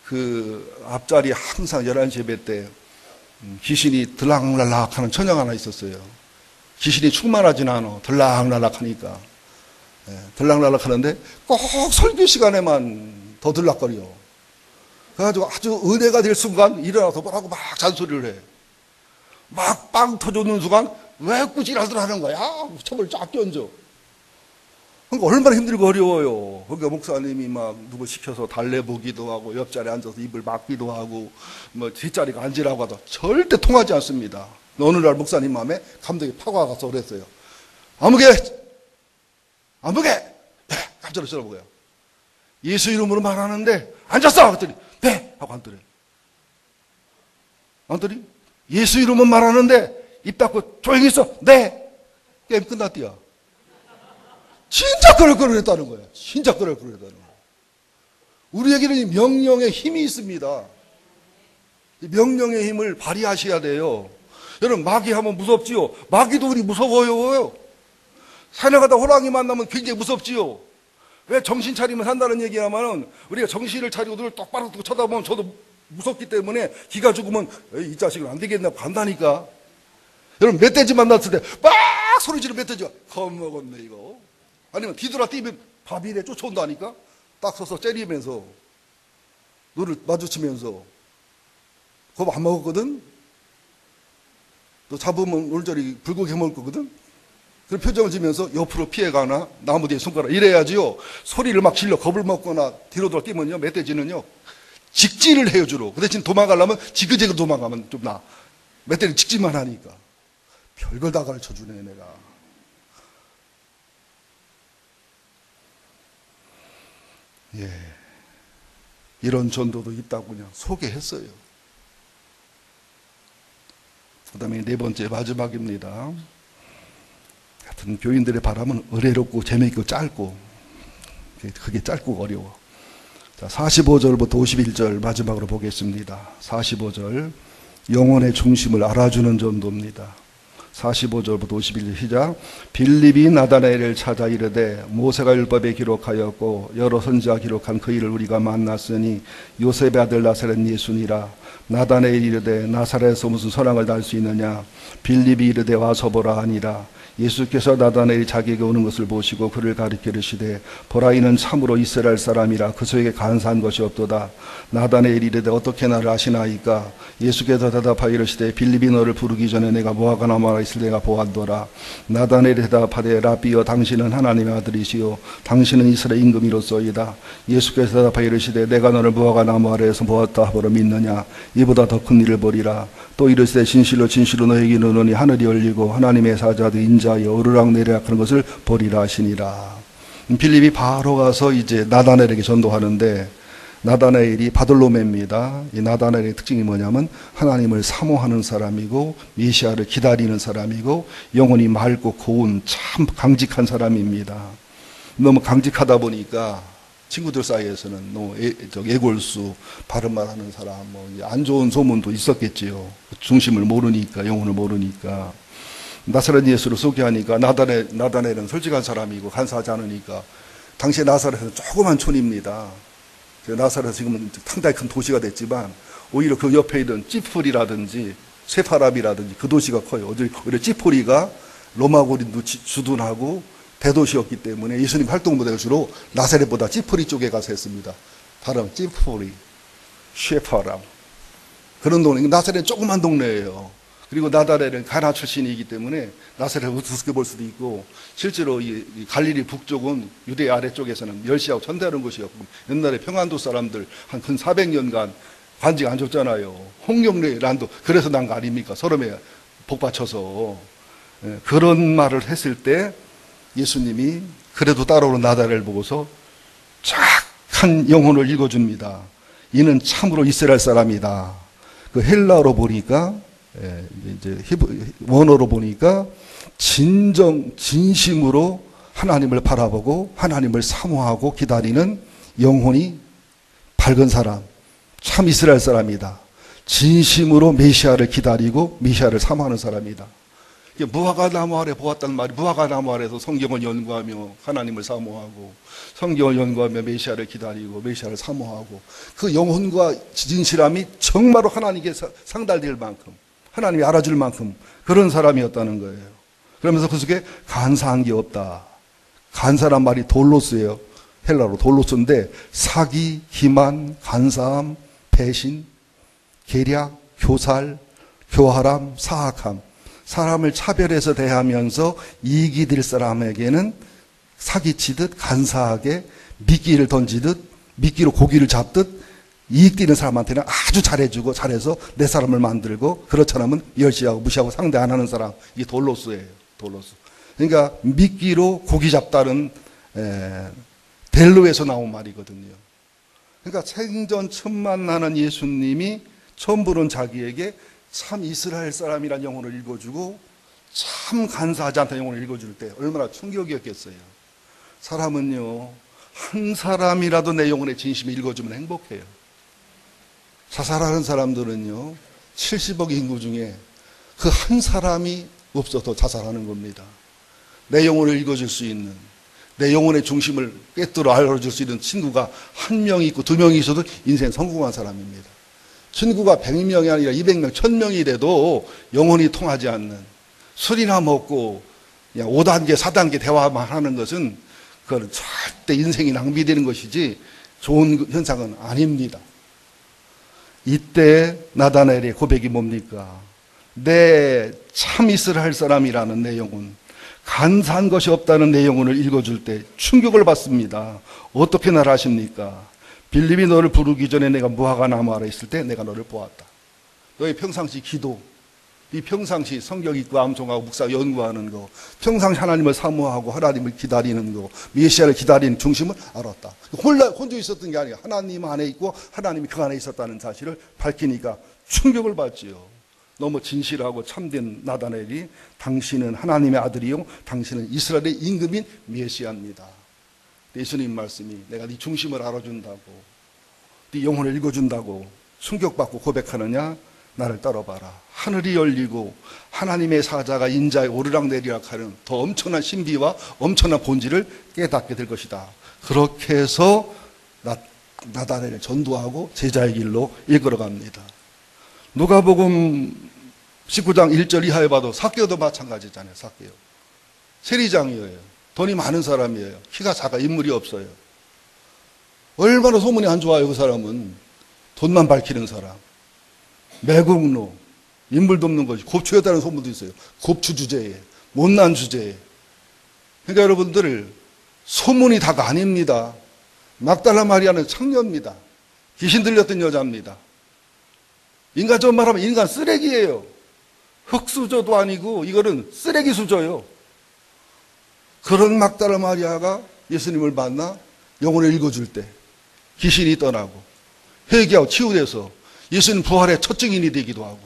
그 앞자리 항상 11시 예배 때 귀신이 들락날락 하는 처녀가 하나 있었어요. 귀신이 충만하진 않아. 들락날락 하니까. 들락날락 하는데 꼭 설교 시간에만 더 들락거려. 그래가지고 아주 은혜가 될 순간 일어나서 뭐라고 막 잔소리를 해. 막 빵 터져오는 순간 왜 꾸지라들 하는 거야? 첩을 쫙 끼얹어. 그러니까 얼마나 힘들고 어려워요. 그러니까 목사님이 막 누구 시켜서 달래보기도 하고 옆자리에 앉아서 입을 막기도 하고 뭐 뒷자리가 앉으라고 하다 절대 통하지 않습니다. 어느 날 목사님 마음에 감독이 파고가 가서 그랬어요. 아무개 네, 깜짝 놀라고요. 예수 이름으로 말하는데 앉았어. 그랬더니 네 하고 앉더래. 앉더니 예수 이름은 말하는데 입 닫고 조용히 있어. 네. 게임 끝났디야. 진짜 그럴그럴했다는 거야. 진짜 그럴그럴했다는 거야. 우리에게는 명령의 힘이 있습니다. 명령의 힘을 발휘하셔야 돼요. 여러분 마귀 하면 무섭지요. 마귀도 우리 무서워요. 산에 가다 호랑이 만나면 굉장히 무섭지요. 왜 정신 차리면 산다는 얘기하면은 우리가 정신을 차리고 늘 똑바로 두고 쳐다보면 저도 무섭기 때문에 기가 죽으면 이 자식은 안 되겠나 간다니까. 여러분 멧돼지 만났을 때 막 소리 지르는 멧돼지가 겁먹었네 이거. 아니면 뒤돌아 뛰면 바비에 쫓아온다니까. 딱 서서 째리면서 너를 마주치면서 겁 안 먹었거든. 너 잡으면 오늘저리 불고기 해먹을 거거든. 그런 표정을 지면서 옆으로 피해가나 나무 뒤에 손가락 이래야지요. 소리를 막 질러 겁을 먹거나 뒤로 돌아 뛰면요 멧돼지는요 직진을 해요 주로. 그 대신 도망가려면 지그재그 도망가면 좀 나. 멧돼지는 직진만 하니까. 별걸 다 가르쳐주네 내가. 예, 이런 전도도 있다고 그냥 소개했어요. 그 다음에 네 번째 마지막입니다. 하여튼 교인들의 바람은 의례롭고 재미있고 짧고 그게 짧고 어려워. 자, 45절부터 51절 마지막으로 보겠습니다. 45절 영혼의 중심을 알아주는 전도입니다. 45절부터 51절 시작. 빌립이 나다나엘을 찾아 이르되 모세가 율법에 기록하였고 여러 선지가 기록한 그 일을 우리가 만났으니 요셉의 아들 나사렛 예수니라. 나다나엘이 이르되 나사렛에서 무슨 선악을 날 수 있느냐. 빌립이 이르되 와서 보라 하니라. 예수께서 나다나엘이 자기에게 오는 것을 보시고 그를 가리켜 이르시되 보라 이는 참으로 이스라엘 사람이라 그 소에게 간사한 것이 없도다. 나다나엘이 이르되 어떻게 나를 아시나이까? 예수께서 대답하여 이르시되 빌립이 너를 부르기 전에 내가 무화과나무가 있을 때가 보았더라. 나다나엘이 대답하되 라비여 당신은 하나님의 아들이시요 당신은 이스라엘 임금이로소이다. 예수께서 대답하여 이르시되 내가 너를 무화과나무 아래에서 보았다 하므로 믿느냐? 이보다 더 큰 일을 보리라. 또 이르시되 진실로 진실로 너에게 이르노니 하늘이 열리고 하나님의 사자들이 인자하여 오르락내리락 하는 것을 보리라 하시니라. 빌립이 바로 가서 이제 나다나엘에게 전도하는데 나다나엘이 바돌로메입니다. 이 나다나엘의 특징이 뭐냐면 하나님을 사모하는 사람이고 메시아를 기다리는 사람이고 영혼이 맑고 고운 참 강직한 사람입니다. 너무 강직하다 보니까 친구들 사이에서는 너무 애골수, 바른말 하는 사람, 안 좋은 소문도 있었겠지요. 중심을 모르니까, 영혼을 모르니까. 나사렛 예수를 소개하니까 나다나엘은 솔직한 사람이고 간사하지 않으니까 당시에 나사렛은 조그만 촌입니다. 나사렛은 지금은 상당히 큰 도시가 됐지만 오히려 그 옆에 있는 찌폴이라든지 세파랍이라든지 그 도시가 커요. 오히려 찌폴이가 로마 고린도 주둔하고 대도시였기 때문에 예수님 활동 무대가 주로 나사렛보다 찌폴이 쪽에 가서 했습니다. 발음 찌폴이, 쉐파람 그런 동네. 나사렛은 조그만 동네예요. 그리고 나다나엘은 가나 출신이기 때문에 나사렛을 우습게 볼 수도 있고 실제로 이 갈릴리 북쪽은 유대 아래쪽에서는 멸시하고 천대하는 곳이었고 옛날에 평안도 사람들 한 근 400년간 관직 안 줬잖아요. 홍경래 란도 그래서 난 거 아닙니까? 서름에 복받쳐서. 그런 말을 했을 때 예수님이 그래도 따라오는 나다나엘을 보고서 착한 영혼을 읽어줍니다. 이는 참으로 이스라엘 사람이다. 그 헬라어로 보니까 이제 원어로 보니까 진심으로 하나님을 바라보고 하나님을 사모하고 기다리는 영혼이 밝은 사람, 참 이스라엘 사람이다. 진심으로 메시아를 기다리고 메시아를 사모하는 사람이다. 무화과나무 아래 보았다는 말이 무화과나무 아래서 성경을 연구하며 하나님을 사모하고 성경을 연구하며 메시아를 기다리고 메시아를 사모하고 그 영혼과 진실함이 정말로 하나님께 상달될 만큼 하나님이 알아줄 만큼 그런 사람이었다는 거예요. 그러면서 그 속에 간사한 게 없다. 간사란 말이 돌로스예요. 헬라로 돌로스인데 사기, 기만, 간사함, 배신, 계략, 교살, 교활함, 사악함 사람을 차별해서 대하면서 이익이 될 사람에게는 사기치듯 간사하게 미끼를 던지듯 미끼로 고기를 잡듯 이익 되는 사람한테는 아주 잘해주고 잘해서 내 사람을 만들고 그렇지 않으면 멸시하고 무시하고 상대 안 하는 사람 이게 돌로스예요. 돌로스. 그러니까 미끼로 고기 잡다는 델로에서 나온 말이거든요. 그러니까 생전 처음 만나는 예수님이 처음 보는 자기에게 참 이스라엘 사람이란 영혼을 읽어주고 참 간사하지 않다는 영혼을 읽어줄 때 얼마나 충격이었겠어요. 사람은요 한 사람이라도 내 영혼의 진심을 읽어주면 행복해요. 자살하는 사람들은요 70억 인구 중에 그 한 사람이 없어서 자살하는 겁니다. 내 영혼을 읽어줄 수 있는 내 영혼의 중심을 꿰뚫어 알아줄 수 있는 친구가 한 명이 있고 두 명이 있어도 인생 성공한 사람입니다. 친구가 100명이 아니라 200명, 1000명이 돼도 영혼이 통하지 않는 술이나 먹고 그냥 5단계, 4단계 대화만 하는 것은 그건 절대 인생이 낭비되는 것이지 좋은 현상은 아닙니다. 이때 나다나엘의 고백이 뭡니까? 내 참 이스라엘 사람이라는 내 영혼, 간사한 것이 없다는 내 영혼을 읽어줄 때 충격을 받습니다. 어떻게 나를 아십니까? 빌립이 너를 부르기 전에 내가 무화과나무 아래 있을 때 내가 너를 보았다. 너의 평상시 기도, 네 평상시 성경 읽고 암송하고 묵상 연구하는 거, 평상시 하나님을 사모하고 하나님을 기다리는 거, 메시아를 기다리는 중심을 알았다. 혼자 있었던 게 아니라 하나님 안에 있고 하나님이 그 안에 있었다는 사실을 밝히니까 충격을 받지요. 너무 진실하고 참된 나다나엘이 당신은 하나님의 아들이요 당신은 이스라엘의 임금인 메시아입니다. 예수님 말씀이 내가 네 중심을 알아준다고 네 영혼을 읽어준다고 충격받고 고백하느냐? 나를 따라봐라. 하늘이 열리고 하나님의 사자가 인자에 오르락내리락 하는 더 엄청난 신비와 엄청난 본질을 깨닫게 될 것이다. 그렇게 해서 나다나엘을 전도하고 제자의 길로 이끌어갑니다. 누가복음 19장 1절 이하에 봐도 삭개오도 마찬가지잖아요. 삭개오. 세리장이에요. 돈이 많은 사람이에요. 키가 작아, 인물이 없어요. 얼마나 소문이 안 좋아요, 그 사람은. 돈만 밝히는 사람. 매국노, 인물도 없는 것이 곱추였다는 소문도 있어요. 곱추 주제에, 못난 주제에. 그러니까 여러분들, 소문이 다가 아닙니다. 막달라 마리아는 창녀입니다. 귀신 들렸던 여자입니다. 인간적으로 말하면 인간 쓰레기예요. 흙수저도 아니고 이거는 쓰레기 수저예요. 그런 막달라 마리아가 예수님을 만나 영혼을 읽어줄 때 귀신이 떠나고 회개하고 치유돼서 예수님 부활의 첫 증인이 되기도 하고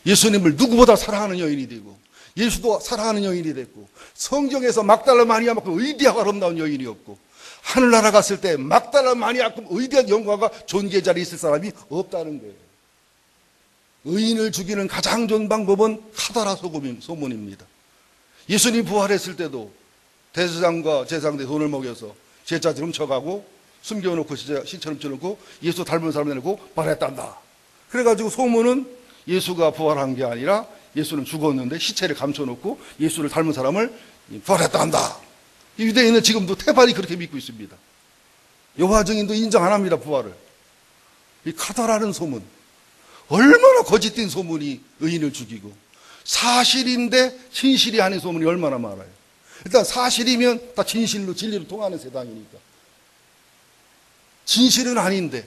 예수님을 누구보다 사랑하는 여인이 되고 예수도 사랑하는 여인이 됐고 성경에서 막달라 마리아만큼 위대하고 아름다운 여인이었고 하늘나라 갔을 때 막달라 마리아만큼 위대한 영광과 존귀의 자리에 있을 사람이 없다는 거예요. 의인을 죽이는 가장 좋은 방법은 카다라 소문입니다. 예수님 부활했을 때도 대제사장과 제사장들이 돈을 먹여서 제자들 훔쳐가고 숨겨놓고 시체를 훔쳐놓고 예수 닮은 사람 내놓고 부활했단다. 그래가지고 소문은 예수가 부활한 게 아니라 예수는 죽었는데 시체를 감춰놓고 예수를 닮은 사람을 부활했단다. 유대인은 지금도 태반이 그렇게 믿고 있습니다. 여호와 증인도 인정 안 합니다, 부활을. 이 카다라는 소문, 얼마나 거짓된 소문이 의인을 죽이고 사실인데 진실이 아닌 소문이 얼마나 많아요. 일단 사실이면 다 진실로 진리로 통하는 세상이니까. 진실은 아닌데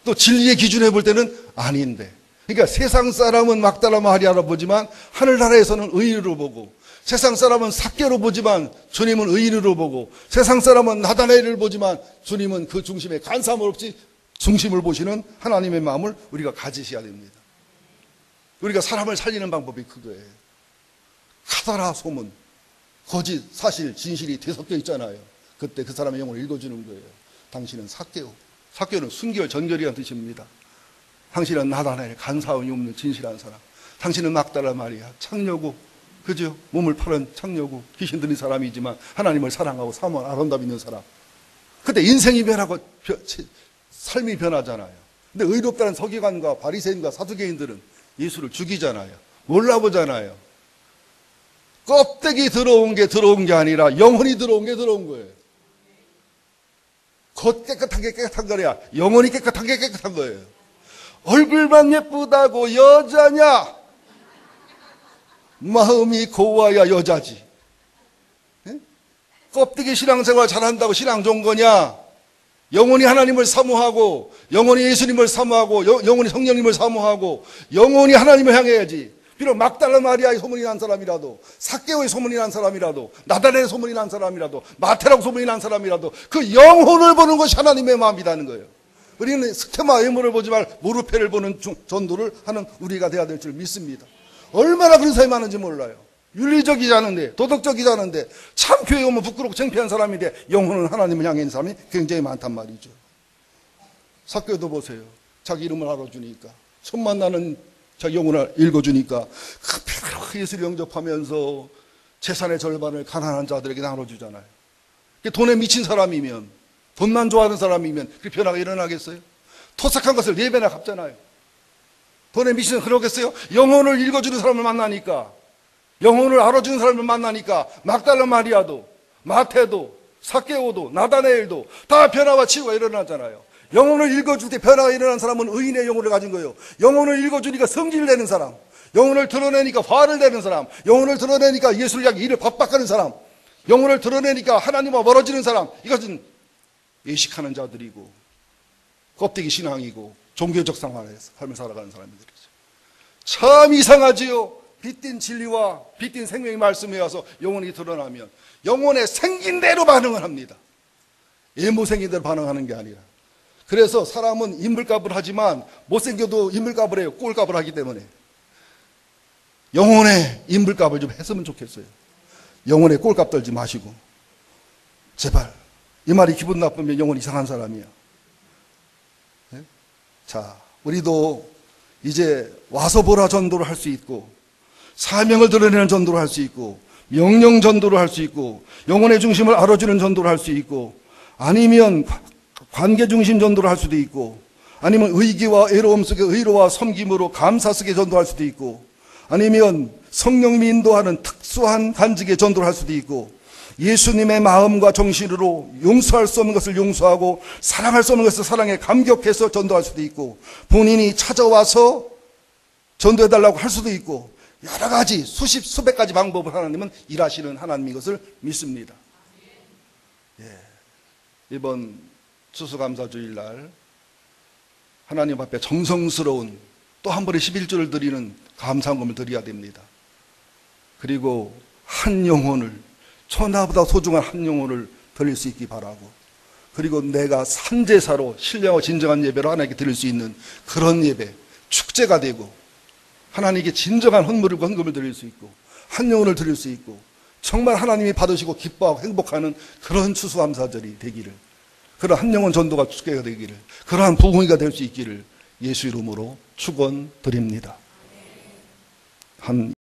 또 진리의 기준에 볼 때는 아닌데, 그러니까 세상 사람은 막달라 마리아로 보지만 하늘나라에서는 의인으로 보고, 세상 사람은 삭개로 보지만 주님은 의인으로 보고, 세상 사람은 나다나엘을 보지만 주님은 그 중심에 간섭 없이 중심을 보시는 하나님의 마음을 우리가 가지셔야 됩니다. 우리가 사람을 살리는 방법이 그거예요. 카다라 소문, 거짓, 사실, 진실이 뒤섞여 있잖아요. 그때 그 사람의 영혼을 읽어주는 거예요. 당신은 삭개오. 삭개오는 순결, 전결이라는 뜻입니다. 당신은 나다나엘, 간사함이 없는 진실한 사람. 당신은 막달라 마리아, 창녀고, 그죠? 몸을 파는 창녀고, 귀신 들린 사람이지만 하나님을 사랑하고 사모하는 아름다움 있는 사람. 그때 인생이 변하고 삶이 변하잖아요. 근데 의롭다는 서기관과 바리새인과 사두개인들은 예수를 죽이잖아요. 몰라보잖아요. 껍데기 들어온 게 아니라 영혼이 들어온 게 들어온 거예요. 겉 깨끗한 게 깨끗한 거야. 영혼이 깨끗한 게 깨끗한 거예요. 얼굴만 예쁘다고 여자냐? 마음이 고와야 여자지. 네? 껍데기 신앙생활 잘한다고 신앙 좋은 거냐? 영혼이 하나님을 사모하고, 영혼이 예수님을 사모하고, 영혼이 성령님을 사모하고, 영혼이 하나님을 향해야지. 비록 막달라 마리아의 소문이 난 사람이라도, 삭개오의 소문이 난 사람이라도, 나다나엘의 소문이 난 사람이라도, 마태라고 소문이 난 사람이라도 그 영혼을 보는 것이 하나님의 마음이라는 거예요. 우리는 스테마 외모를 보지 말 모르페를 보는 전도를 하는 우리가 돼야 될 줄 믿습니다. 얼마나 그런 사람이 많은지 몰라요. 윤리적이지 않은데, 도덕적이지 않은데, 참 교회 오면 부끄럽고 창피한 사람인데 영혼은 하나님을 향해 있는 사람이 굉장히 많단 말이죠. 삭개오도 보세요. 자기 이름을 알아주니까, 손만 나는 자기 영혼을 읽어주니까 그 예수를 영접하면서 재산의 절반을 가난한 자들에게 나눠주잖아요. 돈에 미친 사람이면, 돈만 좋아하는 사람이면 그 변화가 일어나겠어요? 토삭한 것을 4배나 갚잖아요. 돈에 미치는 그러겠어요? 영혼을 읽어주는 사람을 만나니까, 영혼을 알아주는 사람을 만나니까 막달라 마리아도, 마태도, 삭개오도, 나다나엘도 다 변화와 치유가 일어나잖아요. 영혼을 읽어줄 때 변화가 일어난 사람은 의인의 영혼을 가진 거예요. 영혼을 읽어주니까 성질을 내는 사람, 영혼을 드러내니까 화를 내는 사람, 영혼을 드러내니까 예수를 향해 일을 바꿔가는 사람, 영혼을 드러내니까 하나님과 멀어지는 사람, 이것은 예식하는 자들이고 껍데기 신앙이고 종교적 삶을 살아가는 사람들이죠. 참 이상하지요. 빛된 진리와 빛된 생명의 말씀에 와서 영혼이 드러나면 영혼에 생긴 대로 반응을 합니다. 예모생긴 대로 반응하는 게 아니라. 그래서 사람은 인물값을 하지만 못생겨도 인물값을 해요. 꼴값을 하기 때문에. 영혼의 인물값을 좀 했으면 좋겠어요. 영혼의 꼴값 떨지 마시고 제발. 이 말이 기분 나쁘면 영혼 이상한 사람이야. 네? 자, 우리도 이제 와서 보라 전도를 할 수 있고, 사명을 드러내는 전도를 할 수 있고, 명령 전도를 할 수 있고, 영혼의 중심을 알아주는 전도를 할 수 있고, 아니면 관계 중심 전도를 할 수도 있고, 아니면 의기와 애로움 속에 의로와 섬김으로 감사 속에 전도할 수도 있고, 아니면 성령님이 인도하는 특수한 간직의 전도를 할 수도 있고, 예수님의 마음과 정신으로 용서할 수 없는 것을 용서하고 사랑할 수 없는 것을 사랑해 감격해서 전도할 수도 있고, 본인이 찾아와서 전도해달라고 할 수도 있고, 여러 가지 수백 가지 방법을 하나님은 일하시는 하나님인 것을 믿습니다. 이번 추수감사주일날 하나님 앞에 정성스러운 또 한 번의 11조를 드리는 감사금을 드려야 됩니다. 그리고 한 영혼을, 천하보다 소중한 한 영혼을 드릴 수 있기 바라고, 그리고 내가 산제사로 신령하고 진정한 예배로 하나님께 드릴 수 있는 그런 예배, 축제가 되고 하나님께 진정한 헌금을 드릴 수 있고 한 영혼을 드릴 수 있고 정말 하나님이 받으시고 기뻐하고 행복하는 그런 추수감사절이 되기를, 그런 한 영혼 전도가 축제가 되기를, 그러한 부흥회가 될 수 있기를 예수 이름으로 축원드립니다. 한